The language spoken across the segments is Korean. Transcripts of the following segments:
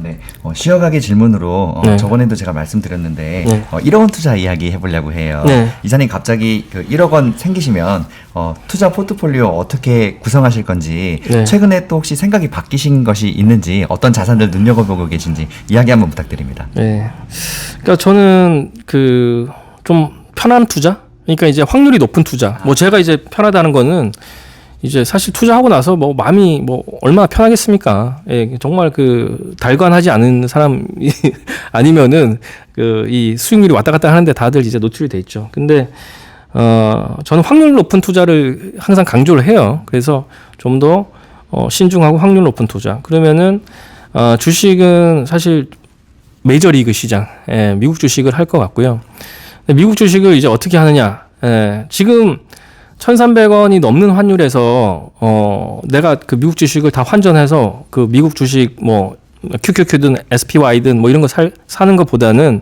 네. 쉬어가기 질문으로 네. 저번에도 제가 말씀드렸는데 네. 1억 원 투자 이야기 해보려고 해요. 네. 이사님 갑자기 그 1억 원 생기시면 투자 포트폴리오 어떻게 구성하실 건지 네. 최근에 또 혹시 생각이 바뀌신 것이 있는지 어떤 자산들 눈여겨보고 계신지 이야기 한번 부탁드립니다. 네. 그러니까 저는 그 좀 편한 투자? 그러니까 이제 확률이 높은 투자. 뭐 제가 이제 편하다는 거는 이제 사실 투자하고 나서 뭐 마음이 뭐 얼마나 편하겠습니까? 예, 정말 그 달관하지 않은 사람이 아니면은 그 이 수익률이 왔다 갔다 하는데 다들 이제 노출이 돼 있죠. 근데 저는 확률 높은 투자를 항상 강조를 해요. 그래서 좀 더 신중하고 확률 높은 투자. 그러면은 주식은 사실 메이저리그 시장, 예, 미국 주식을 할 것 같고요. 미국 주식을 이제 어떻게 하느냐? 예, 지금 1,300원이 넘는 환율에서 내가 그 미국 주식을 다 환전해서 그 미국 주식 뭐 QQQ든 SPY든 뭐 이런 거 사는 것보다는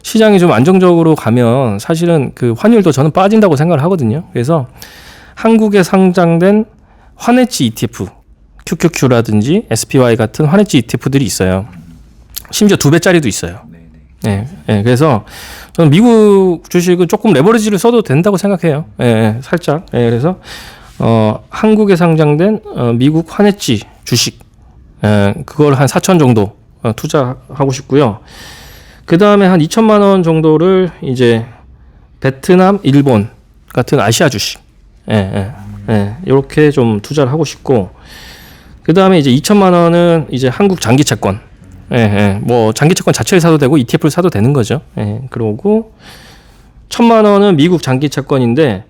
시장이 좀 안정적으로 가면 사실은 그 환율도 저는 빠진다고 생각을 하거든요. 그래서 한국에 상장된 환해지 ETF, QQQ라든지 SPY 같은 환해지 ETF들이 있어요. 심지어 2배짜리도 있어요. 네, 네, 그래서 저는 미국 주식은 조금 레버리지를 써도 된다고 생각해요. 살짝. 그래서 한국에 상장된 미국 환해지 주식, 그걸 한 4천 정도 투자하고 싶고요. 그 다음에 한 2천만 원 정도를 이제 베트남, 일본 같은 아시아 주식, 이렇게 좀 투자를 하고 싶고, 그 다음에 이제 2천만 원은 이제 한국 장기 채권. 뭐 장기 채권 자체를 사도 되고 ETF를 사도 되는 거죠. 그러고 1,000만 원은 미국 장기 채권인데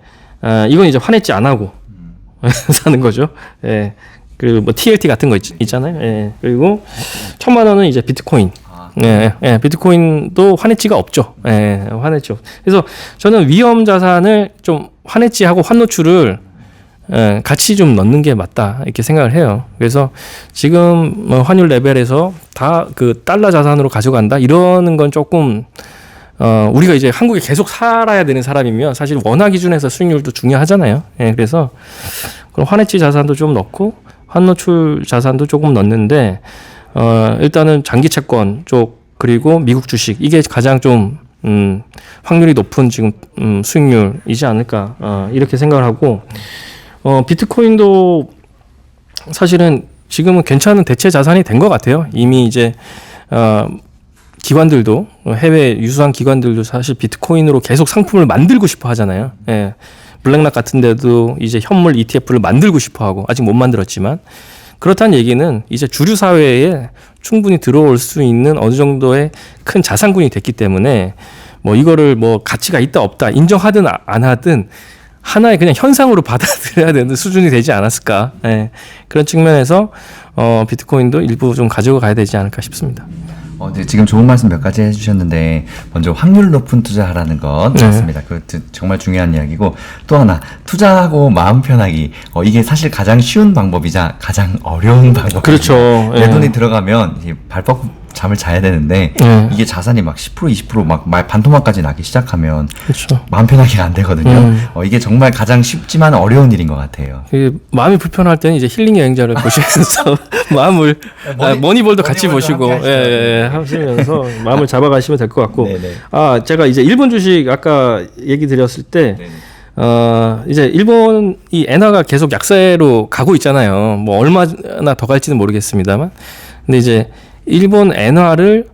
이건 이제 환해지 안 하고 사는 거죠. 그 뭐 TLT 같은 거 있잖아요. 그리고 1,000만 원은 이제 비트코인. 비트코인도 환해지가 없죠. 환해지 없. 그래서 저는 위험 자산을 좀 환해지하고 환노출을 같이 좀 넣는 게 맞다 이렇게 생각을 해요. 그래서 지금 뭐 환율 레벨에서 다 그 달러 자산으로 가져간다 이러는 건 조금 우리가 이제 한국에 계속 살아야 되는 사람이면 사실 원화 기준에서 수익률도 중요하잖아요. 그래서 그럼 환해지 자산도 좀 넣고 환노출 자산도 조금 넣는데 일단은 장기 채권 쪽 그리고 미국 주식 이게 가장 좀 확률이 높은 지금 수익률이지 않을까 이렇게 생각을 하고. 비트코인도 사실은 지금은 괜찮은 대체 자산이 된 것 같아요. 이미 이제, 기관들도, 해외 유수한 기관들도 사실 비트코인으로 계속 상품을 만들고 싶어 하잖아요. 블랙락 같은 데도 이제 현물 ETF를 만들고 싶어 하고, 아직 못 만들었지만, 그렇다는 얘기는 이제 주류 사회에 충분히 들어올 수 있는 어느 정도의 큰 자산군이 됐기 때문에, 뭐 이거를 뭐 가치가 있다 없다 인정하든 안 하든 하나의 그냥 현상으로 받아들여야 되는 수준이 되지 않았을까. 그런 측면에서 비트코인도 일부 좀 가지고 가야 되지 않을까 싶습니다. 네, 지금 좋은 말씀 몇 가지 해주셨는데 먼저 확률 높은 투자하라는 것 맞습니다. 그 정말 중요한 이야기고 또 하나 투자하고 마음 편하기 이게 사실 가장 쉬운 방법이자 가장 어려운 방법이에요. 그렇죠. 내 돈이 들어가면 발벗고 잠을 자야 되는데 이게 자산이 막 10% 20% 막 반토막까지 나기 시작하면 그렇죠. 마음 편하게 안 되거든요. 이게 정말 가장 쉽지만 어려운 일인 것 같아요. 마음이 불편할 때는 이제 힐링 여행자를 보시면서 마음을 머니볼도 같이 보시고 하시면서 마음을 잡아가시면 될 것 같고. 네네. 제가 이제 일본 주식 아까 얘기 드렸을 때 이제 일본 이 엔화가 계속 약세로 가고 있잖아요. 뭐 얼마나 더 갈지는 모르겠습니다만. 근데 이제 일본 엔화를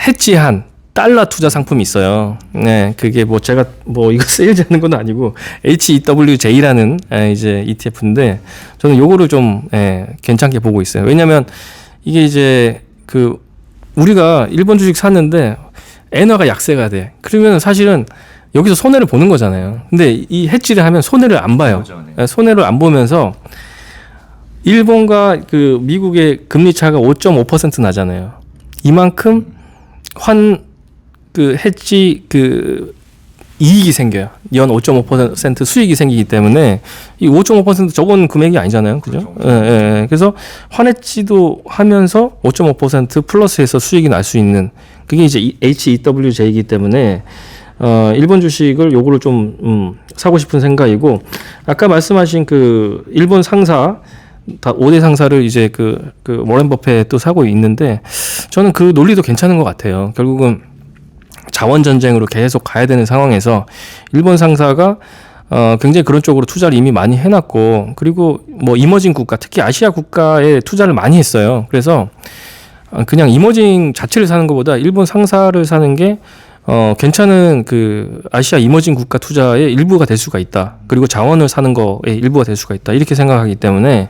해지한 달러 투자 상품이 있어요. 그게 뭐 제가 뭐 이거 세일즈하는 건 아니고 HEWJ라는 이제 ETF인데 저는 요거를 좀 괜찮게 보고 있어요. 왜냐하면 이게 이제 그 우리가 일본 주식 샀는데 엔화가 약세가 돼. 그러면 사실은 여기서 손해를 보는 거잖아요. 근데 이 해지를 하면 손해를 안 봐요. 손해를 안 보면서 일본과 그 미국의 금리 차가 5.5% 나잖아요. 이만큼 해지 이익이 생겨요. 연 5.5% 수익이 생기기 때문에 이 5.5% 적은 금액이 아니잖아요. 그죠? 그래서 환해지도 하면서 5.5% 플러스해서 수익이 날 수 있는 그게 이제 HEWJ이기 때문에 일본 주식을 요거를 좀 사고 싶은 생각이고 아까 말씀하신 그 일본 상사 다 5대 상사를 이제 그 워렌 버핏도 사고 있는데 저는 그 논리도 괜찮은 것 같아요. 결국은 자원 전쟁으로 계속 가야 되는 상황에서 일본 상사가 굉장히 그런 쪽으로 투자를 이미 많이 해놨고 그리고 뭐 이머징 국가 특히 아시아 국가에 투자를 많이 했어요. 그래서 그냥 이머징 자체를 사는 것보다 일본 상사를 사는 게 괜찮은 그 아시아 이머징 국가 투자의 일부가 될 수가 있다. 그리고 자원을 사는 거의 일부가 될 수가 있다. 이렇게 생각하기 때문에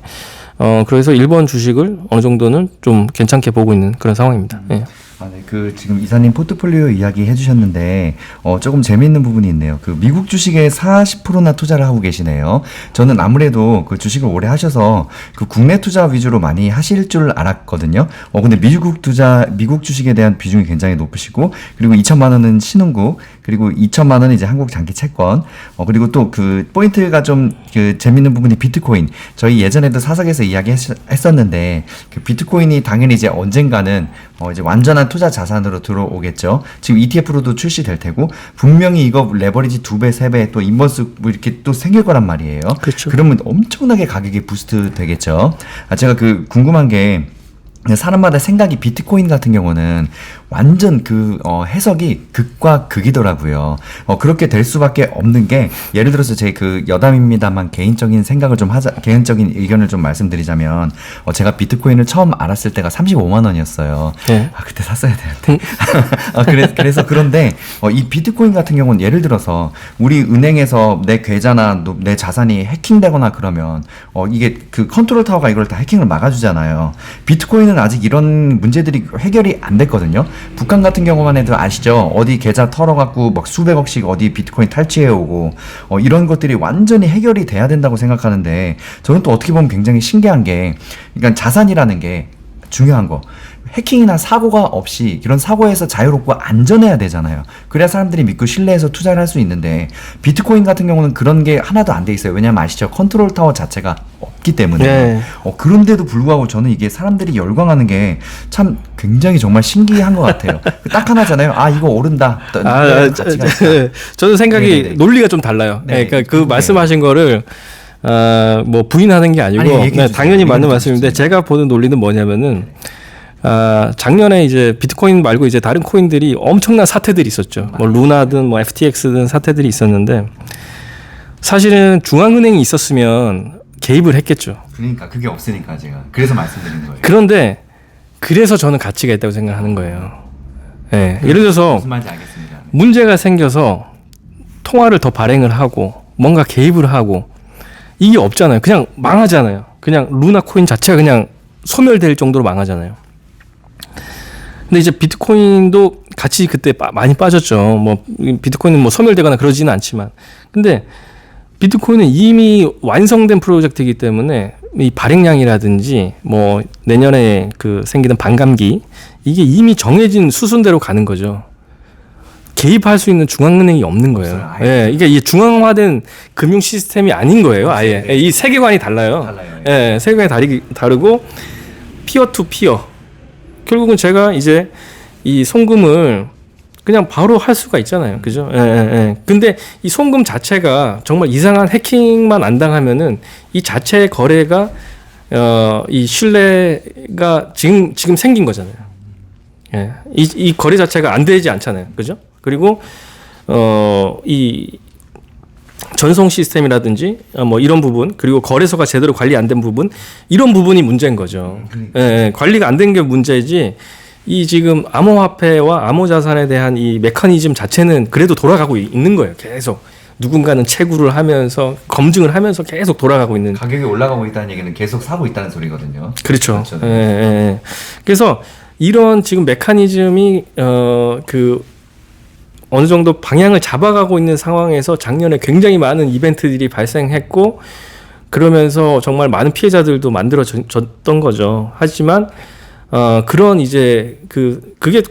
그래서 일본 주식을 어느 정도는 좀 괜찮게 보고 있는 그런 상황입니다. 예. 네, 그 지금 이사님 포트폴리오 이야기 해주셨는데 조금 재미있는 부분이 있네요. 그 미국 주식에 40%나 투자를 하고 계시네요. 저는 아무래도 그 주식을 오래 하셔서 그 국내 투자 위주로 많이 하실 줄 알았거든요. 근데 미국 주식에 대한 비중이 굉장히 높으시고 그리고 2천만 원은 신흥국 그리고 2천만 원은 이제 한국 장기 채권 그리고 또 그 포인트가 좀 그 재밌는 부분이 비트코인. 저희 예전에도 사석에서 이야기했었는데 그 비트코인이 당연히 이제 언젠가는 이제 완전한 투자 자산으로 들어오겠죠. 지금 ETF로도 출시될 테고 분명히 이거 레버리지 2배, 3배 또 인버스 뭐 이렇게 또 생길 거란 말이에요. 그렇죠. 그러면 엄청나게 가격이 부스트 되겠죠. 제가 그 궁금한 게 사람마다 생각이 비트코인 같은 경우는 완전 그 해석이 극과 극이더라고요. 그렇게 될 수밖에 없는 게 예를 들어서 제 그 여담입니다만 개인적인 생각을 좀 개인적인 의견을 좀 말씀드리자면 제가 비트코인을 처음 알았을 때가 35만 원이었어요. 네. 그때 샀어야 되는데. 그래서 그런데 이 비트코인 같은 경우는 예를 들어서 우리 은행에서 내 계좌나 내 자산이 해킹되거나 그러면 이게 그 컨트롤 타워가 이걸 다 해킹을 막아주잖아요. 비트코인은 아직 이런 문제들이 해결이 안 됐거든요. 북한 같은 경우만 해도 아시죠? 어디 계좌 털어갖고 막 수백억씩 어디 비트코인 탈취해오고 이런 것들이 완전히 해결이 돼야 된다고 생각하는데 저는 또 어떻게 보면 굉장히 신기한 게 그러니까 자산이라는 게 중요한 거 해킹이나 사고가 없이 이런 사고에서 자유롭고 안전해야 되잖아요. 그래야 사람들이 믿고 신뢰해서 투자를 할 수 있는데 비트코인 같은 경우는 그런 게 하나도 안 돼 있어요. 왜냐하면 아시죠? 컨트롤 타워 자체가 없기 때문에. 네. 그런데도 불구하고 저는 이게 사람들이 열광하는 게 참 굉장히 정말 신기한 것 같아요. 딱 하나잖아요. 이거 오른다. 저는 생각이 네네네. 논리가 좀 달라요. 네, 그러니까 그 말씀하신 거를 뭐 부인하는 게 아니고 당연히 맞는 말씀인데 제가 보는 논리는 뭐냐면은 작년에 이제 비트코인 말고 이제 다른 코인들이 엄청난 사태들이 있었죠. 뭐 루나든 뭐 FTX든 사태들이 있었는데 사실은 중앙은행이 있었으면 개입을 했겠죠. 그러니까 그게 없으니까 제가 그래서 말씀드린 거예요. 그런데 그래서 저는 가치가 있다고 생각하는 거예요. 네. 예를 들어서 무슨 말인지 알겠습니다. 문제가 생겨서 통화를 더 발행을 하고 뭔가 개입을 하고 이게 없잖아요. 그냥 망하잖아요. 그냥 루나 코인 자체가 그냥 소멸될 정도로 망하잖아요. 근데 이제 비트코인도 같이 그때 많이 빠졌죠. 뭐 비트코인은 뭐 소멸되거나 그러지는 않지만, 근데 비트코인은 이미 완성된 프로젝트이기 때문에 이 발행량이라든지 뭐 내년에 그 생기는 반감기 이게 이미 정해진 수순대로 가는 거죠. 개입할 수 있는 중앙은행이 없는 거예요. 예, 이게 이 중앙화된 금융 시스템이 아닌 거예요. 아예 이 세계관이 달라요. 예, 세계관이 다르고 피어 투 피어. 결국은 제가 이제 이 송금을 그냥 바로 할 수가 있잖아요. 그죠? 예. 근데 이 송금 자체가 정말 이상한 해킹만 안 당하면은 이 자체의 거래가 이 신뢰가 지금 생긴 거잖아요. 예. 이 거래 자체가 안 되지 않잖아요. 그죠? 그리고 이 전송 시스템이라든지 뭐 이런 부분 그리고 거래소가 제대로 관리 안 된 부분 이런 부분이 문제인 거죠. 예, 관리가 안 된 게 문제지. 이 지금 암호화폐와 암호자산에 대한 이 메커니즘 자체는 그래도 돌아가고 있는 거예요. 계속 누군가는 채굴을 하면서 검증을 하면서 계속 돌아가고 있는. 가격이 올라가고 있다는 얘기는 계속 사고 있다는 소리거든요. 그렇죠. 예. 그래서 이런 지금 메커니즘이 그 어느 정도 방향을 잡아가고 있는 상황에서 작년에 굉장히 많은 이벤트들이 발생했고 그러면서 정말 많은 피해자들도 만들어졌던 거죠. 하지만 그런 이제 그게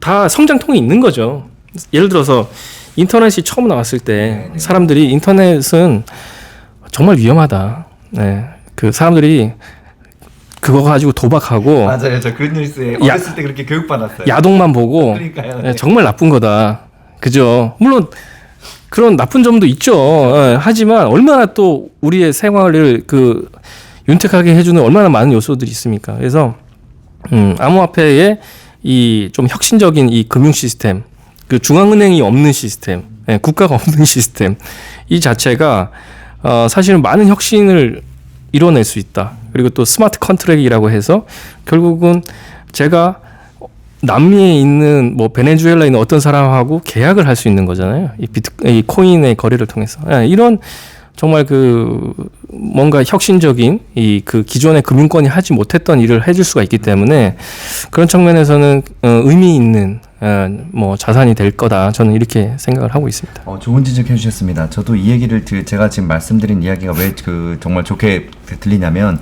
다 성장통이 있는 거죠. 예를 들어서 인터넷이 처음 나왔을 때 사람들이 인터넷은 정말 위험하다. 네. 그 사람들이 그거 가지고 도박하고 맞아요. 저 그 뉴스에 어렸을 때 그렇게 교육받았어요. 야동만 보고 그러니까요. 네, 정말 나쁜 거다. 그죠? 물론 그런 나쁜 점도 있죠. 네, 하지만 얼마나 또 우리의 생활을 윤택하게 해주는 얼마나 많은 요소들이 있습니까? 그래서 암호화폐의 이 좀 혁신적인 이 금융 시스템, 그 중앙은행이 없는 시스템, 예, 국가가 없는 시스템 이 자체가 사실은 많은 혁신을 이뤄낼 수 있다. 그리고 또 스마트 컨트랙이라고 해서 결국은 제가 남미에 있는 뭐 베네수엘라에 있는 어떤 사람하고 계약을 할 수 있는 거잖아요. 이 코인의 거래를 통해서. 예, 이런 정말 그 뭔가 혁신적인 이 그 기존의 금융권이 하지 못했던 일을 해줄 수가 있기 때문에 그런 측면에서는 의미 있는 뭐 자산이 될 거다. 저는 이렇게 생각을 하고 있습니다. 좋은 지적해 주셨습니다. 저도 이 얘기를 제가 지금 말씀드린 이야기가 왜 그 정말 좋게 들리냐면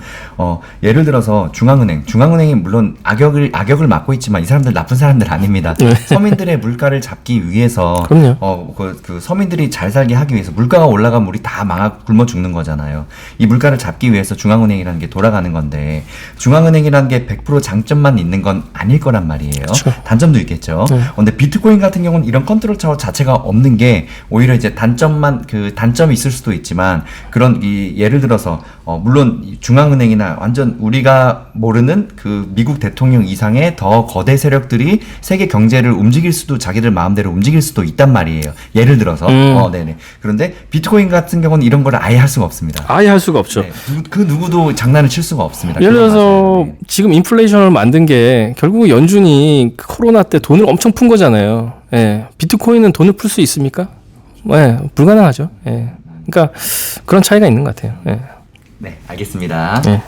예를 들어서 중앙은행이 물론 악역을 맡고 있지만 이 사람들 나쁜 사람들 아닙니다. 네. 서민들의 물가를 잡기 위해서 그럼요. 그 서민들이 잘 살게 하기 위해서 물가가 올라가면 우리 다 굶어 죽는 거잖아요. 이 물가를 잡기 위해서 중앙은행이라는 게 돌아가는 건데 중앙은행이라는 게 100% 장점만 있는 건 아닐 거란 말이에요. 그렇죠. 단점도 있겠죠. 근데 비트코인 같은 경우는 이런 컨트롤 타워 자체가 없는 게 오히려 이제 단점이 있을 수도 있지만 그런 예를 들어서 물론 중앙은행이나 완전 우리가 모르는 그 미국 대통령 이상의 더 거대 세력들이 세계 경제를 움직일 수도 자기들 마음대로 움직일 수도 있단 말이에요. 예를 들어서 네네. 그런데 비트코인 같은 경우는 이런 걸 아예 할 수가 없습니다. 아예 할 수가 없죠. 네, 그 누구도 장난을 칠 수가 없습니다. 예를 들어서 맞아요. 네. 지금 인플레이션을 만든 게 결국 연준이 코로나 때 돈을 엄청 푼 거잖아요. 예. 비트코인은 돈을 풀 수 있습니까? 예, 불가능하죠. 예. 그러니까 그런 차이가 있는 것 같아요. 예. 네, 알겠습니다. 예.